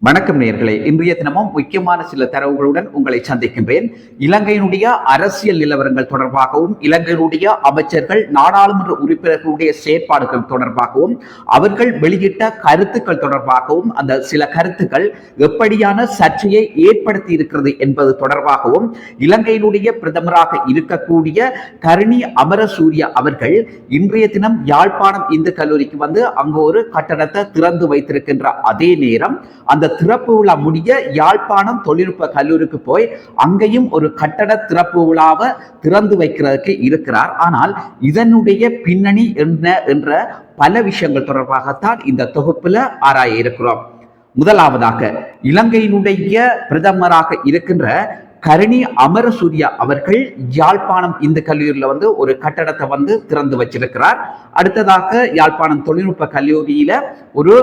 வணக்கம் நேயர்களே, இன்றைய தினமும் முக்கியமான சில தரவுகளுடன் உங்களை சந்திக்கின்றேன். இலங்கையினுடைய அரசியல் நிலவரங்கள் தொடர்பாகவும், இலங்கையினுடைய அமைச்சர்கள், நாடாளுமன்ற உறுப்பினர்களுடைய செயற்பாடுகள் தொடர்பாகவும், அவர்கள் வெளியிட்ட கருத்துக்கள் தொடர்பாகவும், அந்த சில கருத்துக்கள் எப்படியான சர்ச்சையை ஏற்படுத்தி இருக்கிறது என்பது தொடர்பாகவும், இலங்கையினுடைய பிரதமராக இருக்கக்கூடிய கருணி அமரசூரிய அவர்கள் இன்றைய தினம் யாழ்ப்பாணம் இந்து கல்லூரிக்கு வந்து அங்கு ஒரு கட்டடத்தை திறந்து வைத்திருக்கின்ற அதே நேரம் அந்த திறப்பு விழா முடிய யாழ்ப்பாணம் தொழில்நுட்ப கல்லூரிக்கு போய் அங்கேயும் ஒரு கட்டட திறப்பு விழாவை திறந்து வைக்கிறதுக்கு இருக்கிறார். ஆனால் இதனுடைய பின்னணி என்ன என்ற பல விஷயங்கள் தொடர்பாகத்தான் இந்த தொகுப்புல ஆராய இருக்கிறோம். முதலாவதாக, இலங்கையினுடைய பிரதமராக இருக்கின்ற கருணி அமரசூரிய அவர்கள் யாழ்ப்பாணம் இந்து கல்லூரியில வந்து ஒரு கட்டடத்தை வந்து திறந்து வச்சிருக்கிறார். அடுத்ததாக யாழ்ப்பாணம் தொழில்நுட்ப கல்லூரியில ஒரு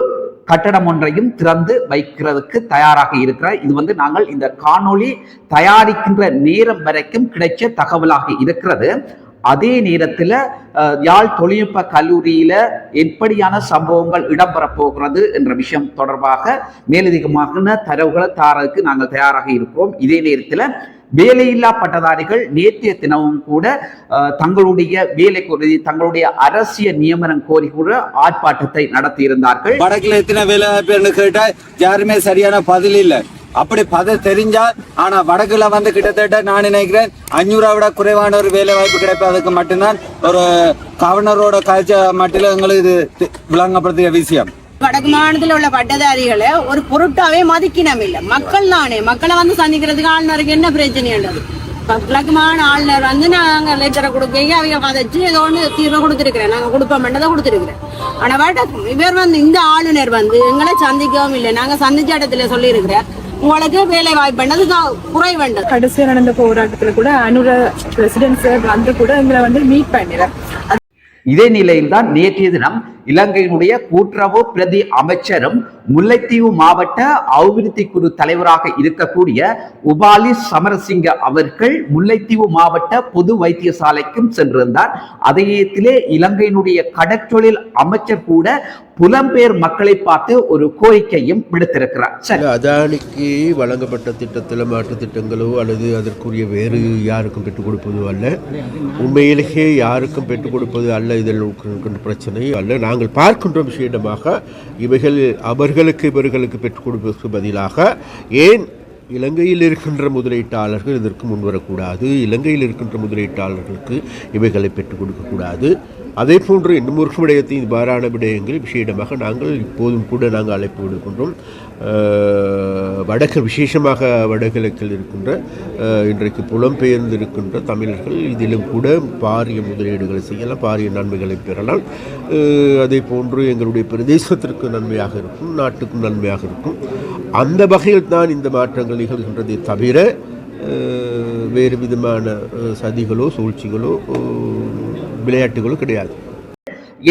கட்டடம் ஒன்றையும் திறந்து வைக்கிறதுக்கு தயாராக இருக்கிறார். இது வந்து நாங்கள் இந்த காணொளி தயாரிக்கின்ற நேரம் வரைக்கும் கிடைச்ச தகவலாக இருக்கிறது. அதே நேரத்தில் யாழ் தொழில்நுட்ப கல்லூரியில எப்படியான சம்பவங்கள் இடம்பெறப் போகிறது என்ற விஷயம் தொடர்பாக மேலதிகமான தரவுகளை தாரதுக்கு நாங்கள் தயாராக இருக்கிறோம். இதே நேரத்தில் வேலையில்லா பட்டதாரிகள் நேற்றைய தினமும் கூட தங்களுடைய வேலை கோரி, தங்களுடைய அரசியல் நியமனம் கோரி கூட ஆர்ப்பாட்டத்தை நடத்தி இருந்தார்கள். வடக்குல எத்தனை வேலை வாய்ப்பு கேட்டா யாருமே சரியான பதில் இல்லை. அப்படி பதில் தெரிஞ்சால், ஆனா வடக்குல வந்து கிட்டத்தட்ட நான் நினைக்கிறேன் 500 விட குறைவான ஒரு வேலை வாய்ப்பு கிடைப்பதற்கு மட்டும்தான் ஒரு கவர்னரோட காய்ச்ச மட்டில எங்களுக்கு இது விளங்கப்படுத்திய விஷயம். வடக்கு மாநிலத்தில் உள்ள பட்டதாரிகளை ஒரு பொருட்டாவே மதிக்கணும் இல்லை. மக்கள் தானே, மக்களை வந்து சந்திக்கிறதுக்கு ஆளுநருக்கு என்ன பிரச்சனைன்றது. கிழக்கு மாநில ஆளுநர் வந்து நாங்கள் லெட்டரை கொடுக்க அவங்க பதைச்சு ஏதோ ஒன்று தீர்வு கொடுத்துருக்கிறேன், நாங்கள் கொடுப்போம்ன்றதை கொடுத்துருக்கிறேன். ஆனால் வடக்கு இவர் வந்து இந்த ஆளுநர் வந்து எங்களை சந்திக்கவும் இல்லை. நாங்கள் சந்திச்ச இடத்துல சொல்லியிருக்கிறேன், உங்களுக்கு வேலை வாய்ப்புன்றது குறைவேண்டது. கடைசியாக நடந்த போராட்டத்துல கூட அனுர பிரசிடென்ட் சார் வந்து கூட எங்களை வந்து மீட் பண்ணிடுறேன். இதே நிலையில்தான் நேற்றைய தினம் இலங்கையினுடைய கூட்டுறவு பிரதி அமைச்சரும் முல்லைத்தீவு மாவட்ட அபிவிருத்தி குழு தலைவராக இருக்கக்கூடிய உபாலி சமரசிங்க அவர்கள் முல்லைத்தீவு மாவட்ட பொது வைத்தியசாலைக்கும் சென்றிருந்தார். அதே இலங்கையினுடைய கடற்றொழில் அமைச்சர் கூட புலம்பெயர் மக்களை பார்த்து ஒரு கோரிக்கையும் விடுத்திருக்கிறார். அதானிக்கு வழங்கப்பட்ட திட்டத்தில் மாற்று திட்டங்களோ அல்லது அதற்குரிய வேறு யாருக்கும் பெற்றுக் கொடுப்பதோ அல்ல, உண்மையிலேயே யாருக்கும் பெற்றுக் கொடுப்பது அல்ல. இதில் பிரச்சனை அல்ல. நாங்கள் பார்க்கின்ற விஷயமாக இவைகள் அவர்களுக்கு இவர்களுக்கு பெற்றுக் கொடுப்பதற்கு பதிலாக ஏன் இலங்கையில் இருக்கின்ற முதலீட்டாளர்கள் இதற்கு முன்வரக்கூடாது, இலங்கையில் இருக்கின்ற முதலீட்டாளர்களுக்கு இவைகளை பெற்றுக் கொடுக்கக்கூடாது. அதே போன்று இன்னும் ஒரு விடயத்தை இவ்வாறான விடயங்கள் விஷயமாக நாங்கள் இப்போதும் கூட நாங்கள் அழைப்பு விடுக்கின்றோம். வடக்கு விசேஷமாக வடகிழக்கில் இருக்கின்ற இன்றைக்கு புலம்பெயர்ந்து இருக்கின்ற தமிழர்கள் இதிலும் கூட பாரிய முதலீடுகளை செய்யலாம், பாரிய நன்மைகளை பெறலாம். அதே போன்று எங்களுடைய பிரதேசத்திற்கு நன்மையாக இருக்கும், நாட்டுக்கும் நன்மையாக இருக்கும். அந்த வகையில் தான் இந்த மாற்றங்கள் நிகழ்கின்றதை தவிர வேறு விதமான சதிகளோ சூழ்ச்சிகளோ விளையாட்டுகளோ கிடையாது.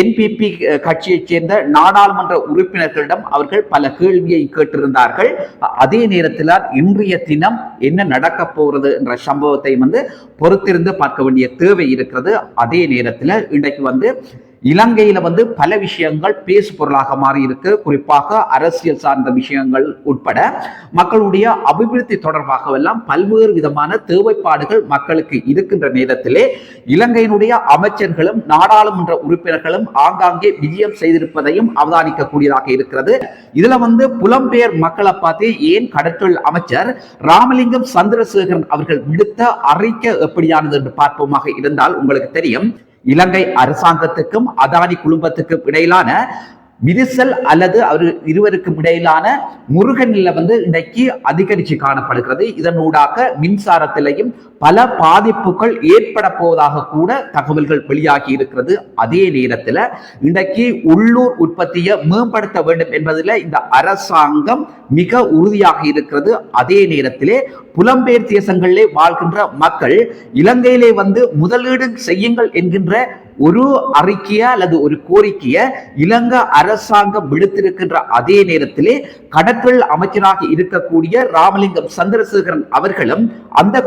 என்பிபி கட்சியைச் சேர்ந்த நாடாளுமன்ற உறுப்பினர்களிடம் அவர்கள் பல கேள்வியை கேட்டிருந்தார்கள். அதே நேரத்தில் இன்றைய தினம் என்ன நடக்கப் போகிறது என்ற சம்பவத்தை வந்து பொறுத்திருந்து பார்க்க வேண்டிய தேவை இருக்கிறது. அதே நேரத்தில் இன்றைக்கு வந்து இலங்கையில வந்து பல விஷயங்கள் பேசு பொருளாக மாறி இருக்கு. குறிப்பாக அரசியல் சார்ந்த விஷயங்கள் உட்பட மக்களுடைய அபிவிருத்தி தொடர்பாக எல்லாம் பல்வேறு விதமான தேவைப்பாடுகள் மக்களுக்கு இருக்கின்ற நேரத்திலே இலங்கையினுடைய அமைச்சர்களும் நாடாளுமன்ற உறுப்பினர்களும் ஆங்காங்கே விஜயம் செய்திருப்பதையும் அவதானிக்கக்கூடியதாக இருக்கிறது. இதுல வந்து புலம்பெயர் மக்களை பார்த்து ஏன் கடற்றொழில் அமைச்சர் ராமலிங்கம் சந்திரசேகரன் அவர்கள் விடுத்த அறிக்கை எப்படியானது என்று பார்ப்போமாக இருந்தால் உங்களுக்கு தெரியும், இலங்கை அரசாங்கத்துக்கும் அதானி குழுமத்துக்கும் இடையிலான விரிசல் அல்லது அவர் இருவருக்கும் இடையிலான முருகனில வந்து இன்றைக்கு அதிகரித்து காணப்படுகிறது. இதனூடாக மின்சாரத்திலையும் பல பாதிப்புகள் ஏற்பட போவதாக கூட தகவல்கள் வெளியாகி இருக்கிறது. அதே நேரத்தில் இன்றைக்கு உள்ளூர் உற்பத்தியை மேம்படுத்த வேண்டும் என்பதில் இந்த அரசாங்கம் மிக உறுதியாக இருக்கிறது. அதே நேரத்திலே புலம்பெயர் தேசங்களிலே வாழ்கின்ற மக்கள் இலங்கையிலே வந்து முதலீடு செய்யுங்கள் என்கின்ற ஒரு அறிக்கையா அல்லது ஒரு கோரிக்கையை இலங்கை அரசாங்கம் விடுத்திருக்கின்ற அதே நேரத்திலே கடற்றொழில் அமைச்சராக இருக்கக்கூடிய ராமலிங்கம் சந்திரசேகரன் அவர்களும் அந்த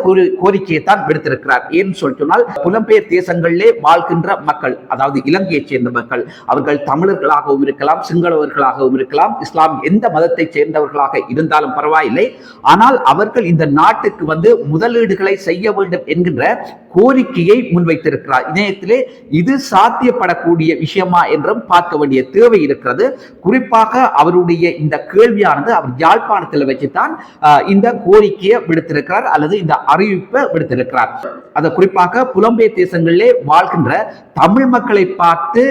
கோரிக்கையை தான் விடுத்திருக்கிறார். ஏன்னு சொன்னால் புலம்பெயர் தேசங்களிலே வாழ்கின்ற மக்கள், அதாவது இலங்கையைச் சேர்ந்த மக்கள், அவர்கள் தமிழர்களாகவும் இருக்கலாம், சிங்களவர்களாகவும் இருக்கலாம், இஸ்லாம் எந்த மதத்தை சேர்ந்தவர்களாக இருந்தாலும் பரவாயில்லை, ஆனால் அவர்கள் இந்த நாட்டுக்கு வந்து முதலீடுகளை செய்ய வேண்டும் என்கின்ற கோரிக்கையை முன்வைத்திருக்கிறார். இணையத்திலே இது சாத்தியப்படக்கூடிய விஷயமா என்றும் பார்க்க வேண்டிய தேவை இருக்கிறது. குறிப்பாக அவருடைய இந்த கேள்வியானது அவர் யாழ்ப்பாணத்தில் வச்சுதான் இந்த கோரிக்கையை விடுத்திருக்கிறார் அல்லது இந்த அறிவிப்பை விடுத்திருக்கிறார். அதை குறிப்பாக புலம்பெயர் தேசங்களிலே வாழ்கின்ற தமிழ் மக்களை பார்த்து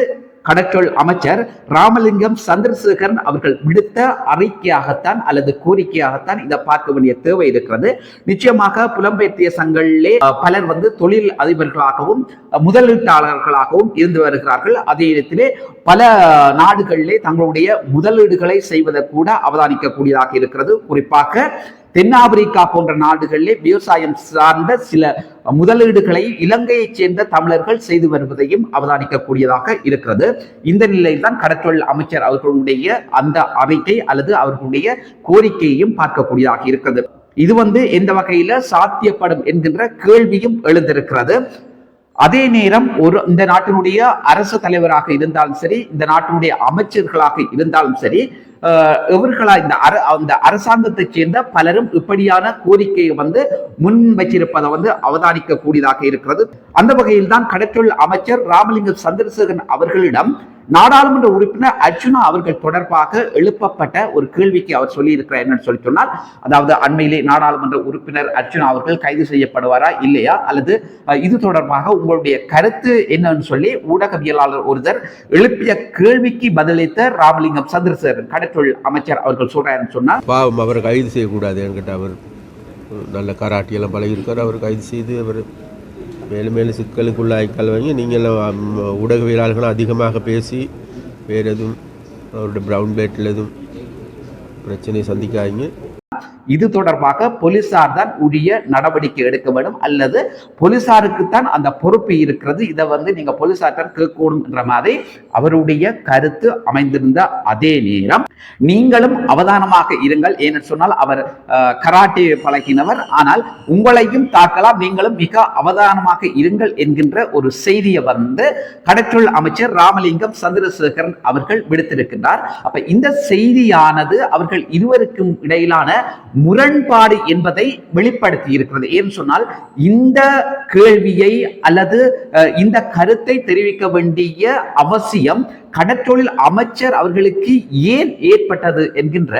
கடற்றொழில் அமைச்சர் ராமலிங்கம் சந்திரசேகரன் அவர்கள் விடுத்த அறிக்கையாகத்தான் அல்லது கோரிக்கையாகத்தான் இதை பார்க்க வேண்டிய தேவை இருக்கிறது. நிச்சயமாக புலம்பெயர் தேசங்களிலே பலர் வந்து தொழில் அதிபர்களாகவும் முதலீட்டாளர்களாகவும் இருந்து வருகிறார்கள். அதே இடத்திலே பல நாடுகளிலே தங்களுடைய முதலீடுகளை செய்வதை கூட அவதானிக்கக்கூடியதாக இருக்கிறது. குறிப்பாக தென்னாப்பிரிக்கா போன்ற நாடுகளிலே விவசாயம் சார்ந்த சில முதலீடுகளை இலங்கையைச் சேர்ந்த தமிழர்கள் செய்து வருவதையும் அவதானிக்கக்கூடியதாக இருக்கிறது. இந்த நிலையில் தான் கடற்றொழில் அமைச்சர் அவர்களுடைய அந்த அறிக்கை அல்லது அவர்களுடைய கோரிக்கையையும் பார்க்கக்கூடியதாக இருக்கிறது. இது வந்து எந்த வகையில சாத்தியப்படும் என்கின்ற கேள்வியும் எழுந்திருக்கிறது. அதே நேரம் இந்த நாட்டினுடைய அரசு தலைவராக இருந்தாலும் சரி, இந்த நாட்டினுடைய அமைச்சர்களாக இருந்தாலும் சரி, இவர்களா இந்த அரசாங்கத்தை சேர்ந்த பலரும் இப்படியான கோரிக்கையை வந்து முன் வச்சிருப்பதை வந்து அவதானிக்க கூடியதாக இருக்கிறது. அந்த வகையில் தான் கடற்றொழில் அமைச்சர் ராமலிங்கம் சந்திரசேகரன் அவர்களிடம் நாடாளுமன்ற உறுப்பினர் அர்ச்சுனா அவர்கள் தொடர்பாக எழுப்பப்பட்ட ஒரு கேள்விக்கு அவர் சொல்லி இருக்கிறார். என்னன்னு சொல்லி சொன்னால், அதாவது அண்மையிலே நாடாளுமன்ற உறுப்பினர் அர்ச்சுனா அவர்கள் கைது செய்யப்படுவாரா இல்லையா, அல்லது இது தொடர்பாக உங்களுடைய கருத்து என்னன்னு சொல்லி ஊடகவியலாளர் ஒருத்தர் எழுப்பிய கேள்விக்கு பதிலளித்த ராமலிங்கம் சந்திரசேகரன் கடற்றொழில் அமைச்சர் அவர்கள் சொல்றாருன்னு சொன்னா, பாவம் அவர் கைது செய்யக்கூடாது என்கிட்ட, அவர் நல்ல கராட்டியெல்லாம் பழகிருக்கார், அவர் கைது செய்து அவர் மேலும் மேலும் சிக்கலுக்குள்ளாய்க்கால் வாங்கி நீங்கள் ஊடகவியலாளர்களும் அதிகமாக பேசி வேறு எதுவும் அவருடைய ப்ரவுன் பேட்டில் எதுவும் பிரச்சனையை சந்திக்காதீங்க. இது தொடர்பாக போலீசார் தான் உரிய நடவடிக்கை எடுக்க வேண்டும் அல்லது போலீசாருக்கு தான் அந்த பொறுப்பு இருக்கிறது. இதை வந்து நீங்க போலீசார் தான் கேட்கணும் என்ற மாதிரி அவருடைய கருத்து அமைந்திருந்த அதே நேரம் நீங்களும் அவதானமாக இருங்கள். ஏன்னு சொன்னால் அவர் கராட்டே பழகினவர், ஆனால் உங்களையும் தாக்கலாம், நீங்களும் மிக அவதானமாக இருங்கள் என்கின்ற ஒரு செய்தியை வந்து கடற்றொழில் அமைச்சர் ராமலிங்கம் சந்திரசேகரன் அவர்கள் விடுத்திருக்கின்றார். அப்ப இந்த செய்தியானது அவர்கள் இருவருக்கும் இடையிலான முரண்பாடு என்பதை வெளிப்படுத்தி இருக்கிறது. ஏன்னு சொன்னால் இந்த கேள்வியை அல்லது இந்த கருத்தை தெரிவிக்க வேண்டிய அவசியம் கடற்றொழில் அமைச்சர் அவர்களுக்கு ஏன் ஏற்பட்டது என்கின்ற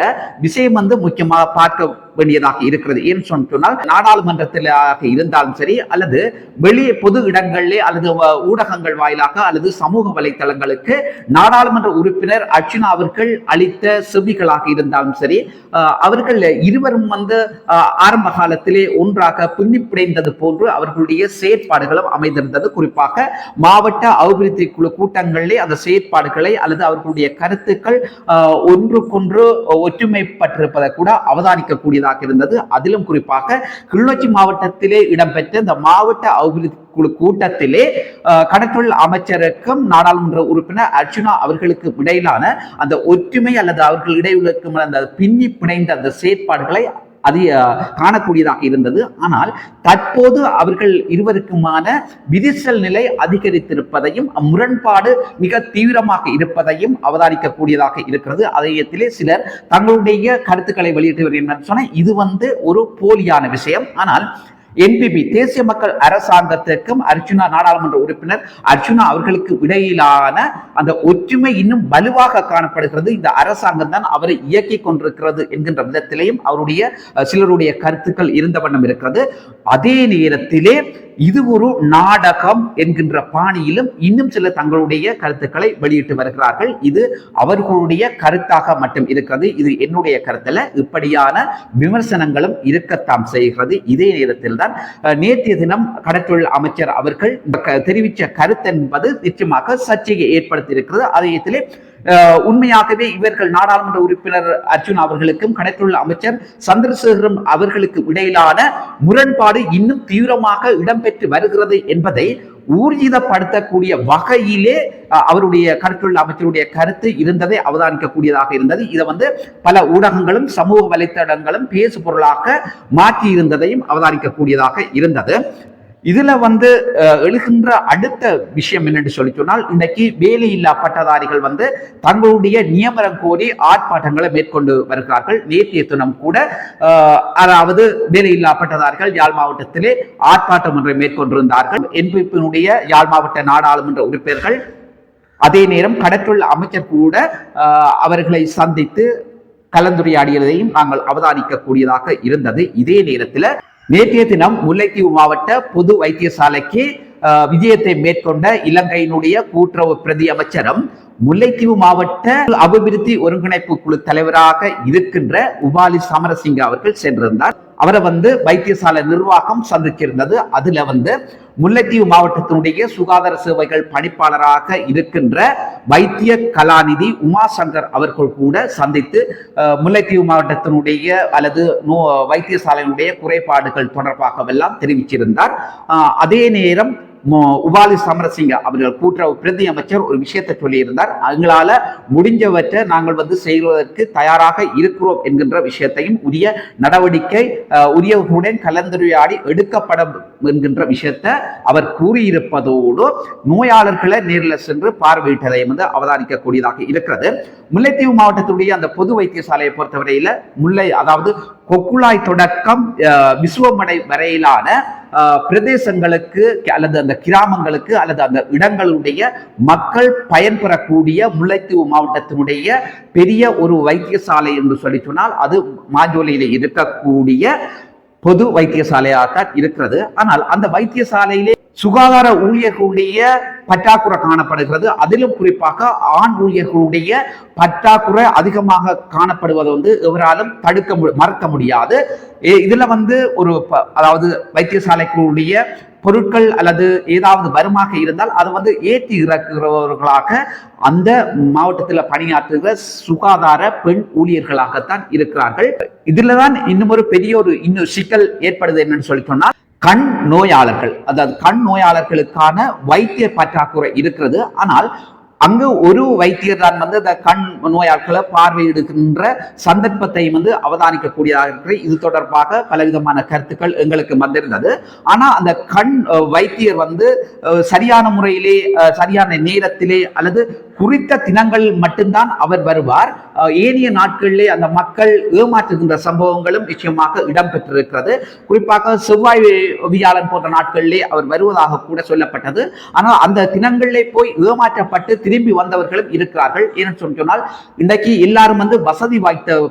விஷயம் வந்து முக்கியமாக பார்க்க வேண்டியதாக இருக்கிறது. ஏன் சொன்னால் நாடாளுமன்றத்திலாக இருந்தாலும் சரி அல்லது வெளியே பொது இடங்களிலே அல்லது ஊடகங்கள் வாயிலாக அல்லது சமூக வலைத்தளங்களுக்கு நாடாளுமன்ற உறுப்பினர் அர்ச்சுனா அவர்கள் அளித்த செவிகளாக இருந்தாலும் சரி, அவர்கள் இருவரும் வந்து ஆரம்ப காலத்திலே ஒன்றாக பின்னிப்பிடைந்தது போன்று அவர்களுடைய செயற்பாடுகளும் அமைந்திருந்தது. குறிப்பாக மாவட்ட அபிவிருத்தி குழு கூட்டங்களிலே அந்த செயற்பாடுகளை அல்லது அவர்களுடைய கருத்துக்கள் ஒன்றுக்கொன்று ஒற்றுமைப்பட்டிருப்பதை கூட அவதானிக்கக்கூடிய இருந்தது. அதிலும் குறிப்பாக கிளிநொச்சி மாவட்டத்திலே இடம்பெற்ற இந்த மாவட்ட அபிவிருத்தி குழு கூட்டத்திலே கடற்றொழில் அமைச்சருக்கும் நாடாளுமன்ற உறுப்பினர் அர்ச்சுனா அவர்களுக்கு இடையிலான அந்த ஒற்றுமை அல்லது அவர்கள் இடையிலுக்கும் அந்த பின்னி பிணைந்த அந்த செயற்பாடுகளை அது காணக்கூடியதாக இருந்தது. ஆனால் தற்போது அவர்கள் இருவருக்குமான விரிசல் நிலை அதிகரித்திருப்பதையும் முரண்பாடு மிக தீவிரமாக இருப்பதையும் அவதானிக்கக்கூடியதாக இருக்கிறது. அதே சிலர் தங்களுடைய கருத்துக்களை வெளியிட்டு வருகின்றனர் சொன்ன இது வந்து ஒரு போலியான விஷயம். ஆனால் என்பிபி தேசிய மக்கள் அரசாங்கத்திற்கும் அர்ச்சுனா நாடாளுமன்ற உறுப்பினர் அர்ச்சுனா அவர்களுக்கு இடையிலான அந்த ஒற்றுமை இன்னும் வலுவாக காணப்படுகிறது. இந்த அரசாங்கம் தான் அவரை இயக்கி கொண்டிருக்கிறது என்கின்ற விதத்திலேயும் அவருடைய சிலருடைய கருத்துக்கள் இருந்த வண்ணம் இருக்கிறது. அதே நேரத்திலே இது ஒரு நாடகம் என்கின்ற பாணியிலும் இன்னும் சில தங்களுடைய கருத்துக்களை வெளியிட்டு வருகிறார்கள். இது அவர்களுடைய கருத்தாக மட்டும் இருக்கிறது, இது என்னுடைய கருத்துல. இப்படியான விமர்சனங்களும் இருக்கத்தான் செய்கிறது. இதே நேரத்தில் தான் நேற்றைய தினம் கடற்றொழில் அமைச்சர் அவர்கள் தெரிவித்த கருத்து என்பது நிச்சயமாக சர்ச்சையை ஏற்படுத்தி இருக்கிறது. அதே உண்மையாகவே இவர்கள் நாடாளுமன்ற உறுப்பினர் அர்ச்சுனா அவர்களுக்கும் கடற்றொழில் அமைச்சர் சந்திரசேகரன் அவர்களுக்கு இடையிலான முரண்பாடு இன்னும் தீவிரமாக இடம்பெற்று வருகிறது என்பதை ஊர்ஜிதப்படுத்தக்கூடிய வகையிலே அவருடைய கருத்துள்ள அமைச்சருடைய கருத்து இருந்ததை அவதானிக்கக்கூடியதாக இருந்தது. இதை பல ஊடகங்களும் சமூக வலைத்தளங்களும் பேசு பொருளாக மாற்றி இருந்ததையும் அவதானிக்கக்கூடியதாக இருந்தது. இதுல எழுகின்ற அடுத்த விஷயம் என்னென்று சொல்லி சொன்னால், இன்னைக்கு வேலையில்லா பட்டதாரிகள் தங்களுடைய நியமனம் கோரி ஆர்ப்பாட்டங்களை மேற்கொண்டு வருகிறார்கள். நேற்றைய தினம் கூட அதாவது வேலையில்லா பட்டதாரிகள் யாழ் மாவட்டத்திலே ஆர்ப்பாட்டம் ஒன்றை மேற்கொண்டிருந்தார்கள். என்பினுடைய யாழ் மாவட்ட நாடாளுமன்ற உறுப்பினர்கள் அதே நேரம் கடற்றுள்ள அமைச்சர் கூட அவர்களை சந்தித்து கலந்துரையாடியதையும் நாங்கள் அவதானிக்கக்கூடியதாக இருந்தது. இதே நேரத்தில் நேற்றைய தினம் முல்லைத்தீவு மாவட்ட பொது வைத்தியசாலைக்கு விஜயத்தை மேற்கொண்ட இலங்கையினுடைய கூட்டுறவு பிரதி அமைச்சரும் முல்லைத்தீவு மாவட்ட அபிவிருத்தி ஒருங்கிணைப்பு குழு தலைவராக இருக்கின்ற உபாலி சமரசிங்க அவர்கள் சென்றிருந்தார். அவரை வைத்தியசாலை நிர்வாகம் சந்திச்சிருந்தது. அதுல முல்லைத்தீவு மாவட்டத்தினுடைய சுகாதார சேவைகள் பணிப்பாளராக இருக்கின்ற வைத்திய கலாநிதி உமாசங்கர் அவர்கள் கூட சந்தித்து முல்லைத்தீவு மாவட்டத்தினுடைய அல்லது வைத்தியசாலையினுடைய குறைபாடுகள் தொடர்பாகவெல்லாம் தெரிவிச்சிருந்தார். அதே நேரம் உபாலி சமரசிங்க அவர்கள் கூட்டுறவு பிரதி அமைச்சர் ஒரு விஷயத்தை சொல்லியிருந்தார். எங்களால முடிஞ்சவற்றை நாங்கள் செய்வதற்கு தயாராக இருக்கிறோம் என்கின்ற விஷயத்தையும் உரிய நடவடிக்கை உரியவர்களுடன் கலந்துரையாடி எடுக்கப்படும் என்கின்ற விஷயத்தை அவர் கூறியிருப்பதோடு நோயாளர்களை நேரில் சென்று பார்வையிட்டதையும் அவதானிக்கக்கூடியதாக இருக்கிறது. முல்லைத்தீவு மாவட்டத்துடைய அந்த பொது வைத்தியசாலையை பொறுத்தவரையில அதாவது கொக்குளாய் தொடக்கம் விசுவமடை வரையிலான பிரதேசங்களுக்கு அல்லது அந்த கிராமங்களுக்கு அல்லது அந்த இடங்களுடைய மக்கள் பயன்பெறக்கூடிய முல்லைத்தீவு மாவட்டத்தினுடைய பெரிய ஒரு வைத்தியசாலை என்று சொல்லி சொன்னால் அது மாஞ்சோலையில இருக்கக்கூடிய பொது வைத்தியசாலையாகத்தான் இருக்கிறது. ஆனால் அந்த வைத்தியசாலையிலே சுகாதார ஊழியர்களுடைய பற்றாக்குறை காணப்படுகிறது. அதிலும் குறிப்பாக ஆண் ஊழியர்களுடைய பற்றாக்குறை அதிகமாக காணப்படுவது எவராலும் மறக்க முடியாது. இதுல ஒரு அதாவது வைத்தியசாலைகளுடைய பொருட்கள் அல்லது ஏதாவது வருமாக இருந்தால் அதை ஏற்றி இறக்குகிறவர்களாக அந்த மாவட்டத்தில் பணியாற்றுகிற சுகாதார பெண் ஊழியர்களாகத்தான் இருக்கிறார்கள். இதுலதான் இன்னும் ஒரு பெரிய இன்னும் சிக்கல் ஏற்படுது என்னன்னு சொல்லி சொன்னால், கண் நோயாளர்கள் அதாவது கண் நோயாளர்களுக்கான வைத்திய பற்றாக்குறை இருக்கிறது. ஆனால் அங்கு ஒரு வைத்தியர் தான் அந்த கண் நோயாளர்களை பார்வையிடுகின்ற சந்தர்ப்பத்தை அவதானிக்கக்கூடியதாக இருக்கிறது. இது தொடர்பாக பலவிதமான கருத்துக்கள் எங்களுக்கு வந்திருந்தது. ஆனா அந்த கண் வைத்தியர் சரியான முறையிலே சரியான நேரத்திலே அல்லது குறித்த தினங்கள் மட்டும்தான் அவர் வருவார். ஏனைய நாட்களிலே அந்த மக்கள் ஏமாற்றுகின்ற சம்பவங்களும் நிச்சயமாக இடம்பெற்றிருக்கிறது. குறிப்பாக செவ்வாய் வியாழன் போன்ற நாட்களிலே அவர் வருவதாக கூட சொல்லப்பட்டது. ஆனால் அந்த தினங்களிலே போய் ஏமாற்றப்பட்டு திரும்பி வந்தவர்களும் இருக்கிறார்கள். ஏன்னு சொன்னால் இன்றைக்கு எல்லாரும் வசதி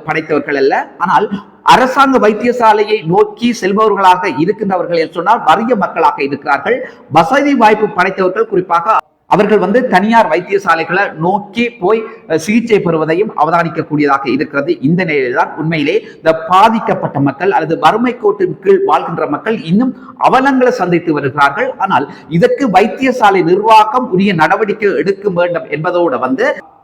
படைத்தவர்கள் அல்ல. ஆனால் அரசாங்க வைத்தியசாலையை நோக்கி செல்பவர்களாக இருக்கின்றவர்கள் என்று சொன்னால் வறிய மக்களாக இருக்கிறார்கள். வசதி வாய்ப்பு படைத்தவர்கள் குறிப்பாக அவர்கள் தனியார் வைத்தியசாலைகளை நோக்கி போய் சிகிச்சை பெறுவதையும் அவதானிக்கக்கூடியதாக இருக்கிறது. இந்த நிலையில்தான் உண்மையிலே இந்த பாதிக்கப்பட்ட மக்கள் அல்லது வறுமை கோட்டின் கீழ் வாழ்கின்ற மக்கள் இன்னும் அவலங்களை சந்தித்து வருகிறார்கள். ஆனால் இதற்கு வைத்தியசாலை நிர்வாகம் உரிய நடவடிக்கை எடுக்க வேண்டும் என்பதோடு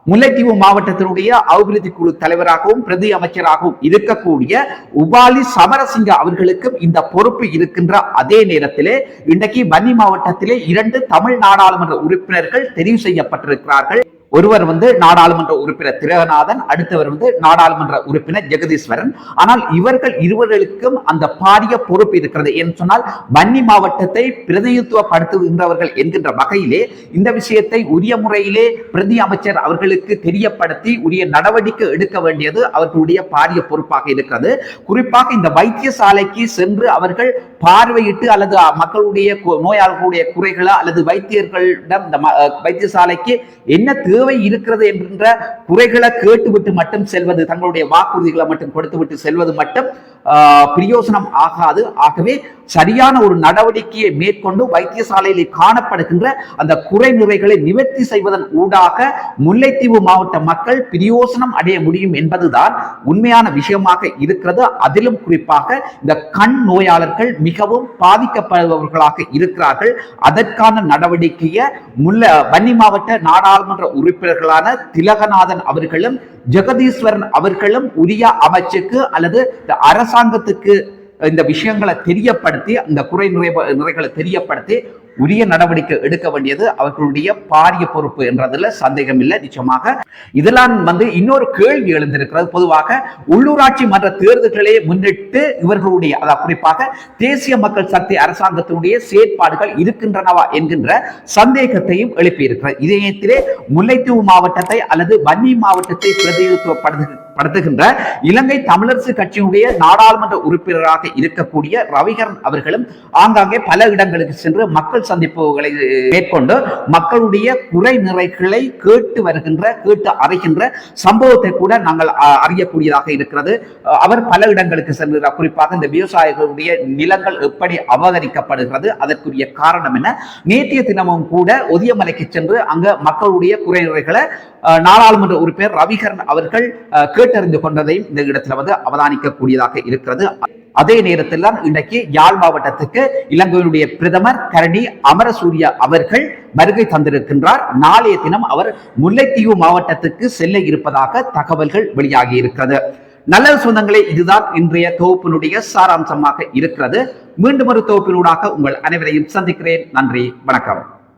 முல்லைத்தீவு மாவட்டத்தினுடைய அபிவிருத்தி குழு தலைவராகவும் பிரதி அமைச்சராகவும் இருக்கக்கூடிய உபாலி சமரசிங்க அவர்களுக்கும் இந்த பொறுப்பு இருக்கின்ற அதே நேரத்திலே இன்றைக்கு வன்னி மாவட்டத்திலே 2 தமிழ் நாடாளுமன்ற உறுப்பினர்கள் தெரிவு செய்யப்பட்டிருக்கிறார்கள். ஒருவர் நாடாளுமன்ற உறுப்பினர் திலகநாதன், அடுத்தவர் நாடாளுமன்ற உறுப்பினர் ஜெகதீஸ்வரன். ஆனால் இவர்கள் இருவர்களுக்கும் அந்த பாரிய பொறுப்பு இருக்கிறது என்று சொன்னால் வன்னி மாவட்டத்தை பிரதிநிதித்துவப்படுத்துகின்றவர்கள் என்கின்ற வகையிலே இந்த விஷயத்தை உரிய முறையிலே பிரதி அமைச்சர் அவர்களுக்கு தெரியப்படுத்தி உரிய நடவடிக்கை எடுக்க வேண்டியது அவர்களுடைய பாரிய பொறுப்பாக இருக்கிறது. குறிப்பாக இந்த வைத்தியசாலைக்கு சென்று அவர்கள் பார்வையிட்டு அல்லது மக்களுடைய நோயாளர்களுடைய குறைகளை அல்லது வைத்தியர்களிடம் இந்த வைத்தியசாலைக்கு என்ன தேவை இருக்கிறது என்கின்ற குறைகளை கேட்டுவிட்டு மட்டும் செல்வது, தங்களுடைய வாக்குறுதிகளை மட்டும் கொடுத்துவிட்டு செல்வது மட்டும் பிரயோசனம் ஆகாது. ஆகவே சரியான ஒரு நடவடிக்கையை மேற்கொண்டு வைத்தியசாலையில் காணப்படுகின்ற அந்த குறை நிறைகளை நிவர்த்தி செய்வதன் ஊடாக முல்லைத்தீவு மாவட்ட மக்கள் பிரயோசனம் அடைய முடியும் என்பதுதான் உண்மையான விஷயமாக இருக்கிறது. அதிலும் குறிப்பாக இந்த கண் நோயாளர்கள் மிகவும் பாதிக்கப்படுபவர்களாக இருக்கிறார்கள். அதற்கான நடவடிக்கையை வன்னி மாவட்ட நாடாளுமன்ற உறுப்பினர்களான திலகநாதன் அவர்களும் ஜெகதீஸ்வரன் அவர்களும் உரிய அமைச்சுக்கு அல்லது அரசாங்கத்துக்கு இந்த விஷயங்களை தெரியப்படுத்தி அந்த குறை நிறைகளை தெரியப்படுத்தி உரிய நடவடிக்கை எடுக்க வேண்டியது அவர்களுடைய பாரிய பொறுப்பு என்றதுல சந்தேகம் இல்லை. நிச்சயமாக இதெல்லாம் இன்னொரு கேள்வி எழுந்திருக்கிறது. பொதுவாக உள்ளூராட்சி மன்ற தேர்தல்களை முன்னிட்டு இவர்களுடைய அதாவது குறிப்பாக தேசிய மக்கள் சக்தி அரசாங்கத்தினுடைய செயற்பாடுகள் இருக்கின்றனவா என்கின்ற சந்தேகத்தையும் எழுப்பியிருக்கிறது. இதயத்திலே முல்லைத்தீவு மாவட்டத்தை அல்லது வன்னி மாவட்டத்தை பிரதிநிதித்துவப்படுத்துகின்ற இலங்கை தமிழரசு கட்சியினுடைய நாடாளுமன்ற உறுப்பினராக இருக்கக்கூடிய ரவிகரன் அவர்களும் ஆங்காங்கே பல இடங்களுக்கு சென்று மக்கள் சந்திப்புகளை மேற்கொண்டு மக்களுடைய குறை நிறைகளை கேட்டு அறிகின்ற சம்பவத்தை கூட நாங்கள் அறியக்கூடியதாக இருக்கிறது. அவர் பல இடங்களுக்கு சென்று குறிப்பாக இந்த விவசாயிகளுடைய நிலங்கள் எப்படி அபகரிக்கப்படுகிறது, அதற்குரிய காரணம் என்ன, நேற்றைய தினமும் கூட ஒதியமலைக்கு சென்று அங்க மக்களுடைய குறை நிறைகளை நாடாளுமன்ற உறுப்பினர் ரவிகரன் அவர்கள் கேட்டறிந்து கொண்டதையும் இந்த இடத்துல அவதானிக்கக்கூடியதாக இருக்கிறது. அதே நேரத்தில் தான் இன்றைக்கு யாழ் மாவட்டத்துக்கு இலங்கையினுடைய பிரதமர் கரணி அமரசூரிய அவர்கள் வருகை தந்திருக்கின்றார். நாளைய தினம் அவர் முல்லைத்தீவு மாவட்டத்துக்கு செல்ல இருப்பதாக தகவல்கள் வெளியாகி இருக்கிறது. நல்ல சொந்தங்களே, இதுதான் இன்றைய தொகுப்பினுடைய சாராம்சமாக இருக்கிறது. மீண்டும் ஒரு தொகுப்பினூடாக உங்கள் அனைவரையும் சந்திக்கிறேன். நன்றி, வணக்கம்.